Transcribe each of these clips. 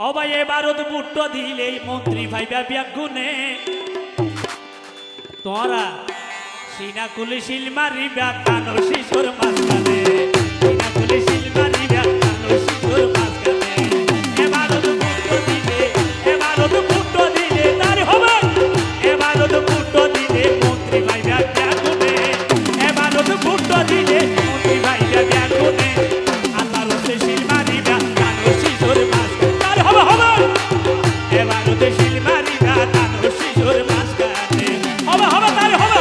অবাই এবারত বুট্টো দিলে মন্ত্রী ভাইবা ব্যাগুনে তোরা সিনা কুলি শিল মারিবা কানো শিশুর মাঝখানে সিনা কুলি শিল মারিবা কানো শিশুর মাঝখানে এবারত বুট্টো দিলে তার হবে এবারত বুট্টো দিলে মন্ত্রী ভাইবা ব্যাগুনে এবারত বুট্টো দিলে মন্ত্রী ভাইবা ব্যাগুনে আল্লাহর রসে শিল মারিবা কানো শিশুর মাঝখানে তার হবে এবারত শিল মারিবা কানো শিশুর মাঝখানে হবে তার হবে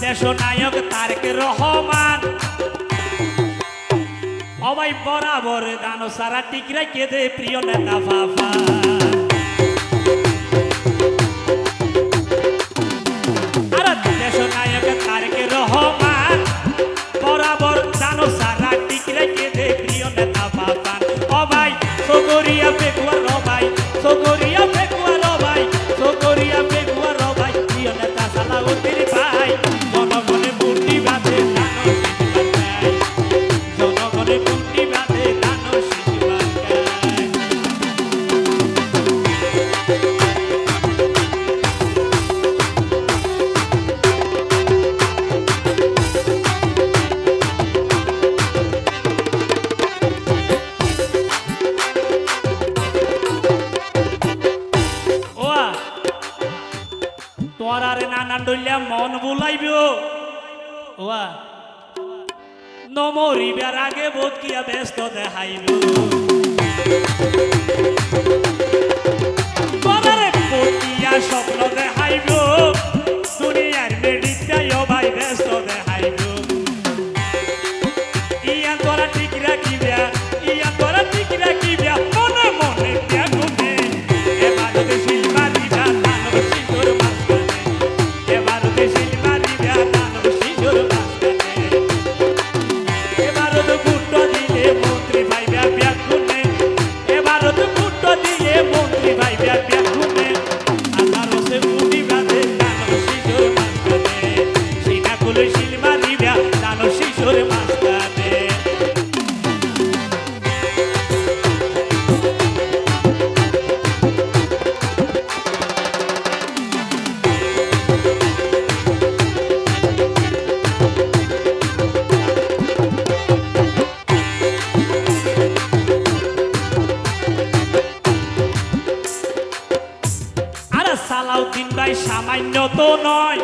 দেশনায়ক তারেক রহমান অবাই বরাবর দানো সারা টিকরা কেঁদে প্রিয় নেতা ফাফা আর দেশনায়ক তারেক রহমান বরাবর দানো সারা টিকরা কেঁদে প্রিয় নেতা ফাফা অবাই সগরিয়া বেকুয়া রবাই সগরিয়া বেকুয়া রবাই সগরিয়া বেকুয়া রবাই প্রিয় নেতা সালাউদ্দিন ভাই জনগণে বুটি বাঁধে দানো জনগণে বুটি বাঁধে দানো তোমার আরে নানান ডইলা মন বুলাইব ওয়া নমরিবার আগে বোধ কিয়া ব্যস্ত দেখাইব বলারে পটিয়া স্বপ্ন দেখাইব দুনিয়ার মেডিটাই ভাই ব্যস্ত দেখাইব ইয়া তোরা ঠিক রাখিবা মনে মনে ত্যাগুনে এবার শিল মারিবা দানো শিশুর সালাউদ্দিন ভাই সামান্য তো নয়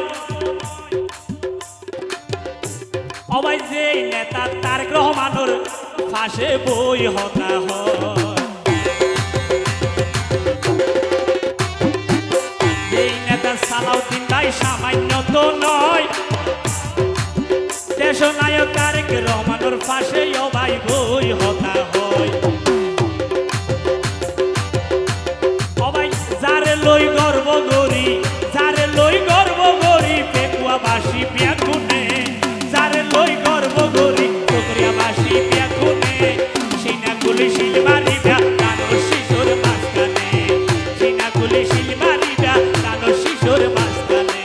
অবাই যে নেতা তারেক রহমানের ফাঁসে বই হতা হয় এই নেতা সালাউদ্দিন ভাই সামান্য তো নয় দেশনায়ক তারেক রহমানের ফাঁসে অবাই বই হতা হয় অবাই যারে লই গর্ব গরি পেকুয়াবাসী ব্যাগুনে যারে লই গর্ব গরি চকরিয়াবাসী ব্যাগুনে সিনাকুলি শিল মারিবা দানো শিশুর মাঝখানে সিনাকুলি শিল মারিবা দানো শিশুর মাঝখানে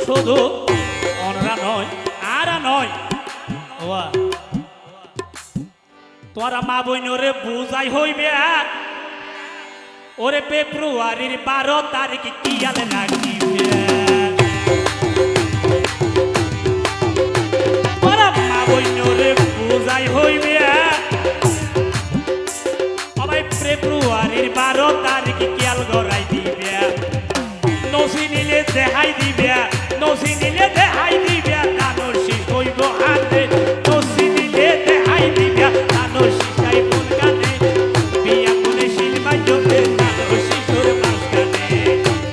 শুধু অনরা নয় আর নয় ওয়া তোরা মা বইনরে বুঝাই হইবে ওরে ফেব্রুয়ারির 12 তারিখ কিয়াল রাখিবে তোরা মা বইনরে বুঝাই হইবে সবাই ফেব্রুয়ারির 12 তারিখ কিয়াল গড়াই দিবে নসি নিলে দেখাই দিবে নসি নিলে দেখাই দিবে দানোর শেষ হইব হাতে নসি নিলে দেখাই দিবে দানোর শিশাই কোন কানে বিয়া কোনে শিলমা জোটে জানো শিশুর মাঝখানে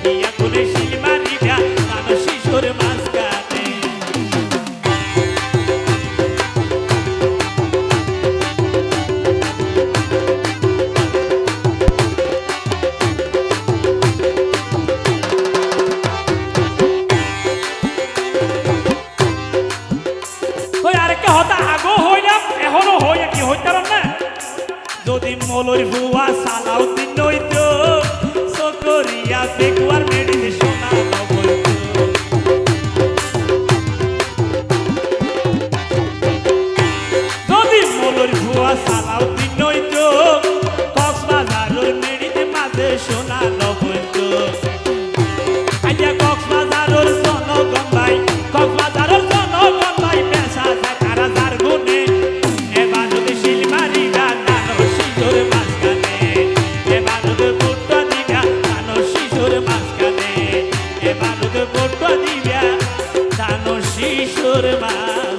বিয়া কোনে শিলমা রিগা জানো শিশুর মাঝখানে যদি মলর বুয়া সালাউদ্দিন নইতো সকরিয়া বেকুয়ার মেডিতে সোনা বলতো যদি মলর বুয়া সালাউদ্দিন নইতো কক্সবাজারের মেডিতে মাঝে সোনা বলতো আইয়া কক্সবাজারের জনগণ ভাই কক্সবাজারের জনগণ ভাই পেশা যায় কারা যার গুনে এবার যদি শিলমারি গান শিশুর মাঝখানে এবার বুট্টা দিবা জানো শিশুর মাঝখানে এবার বুট্টা দিবা জানো শিশুর মাঝখানে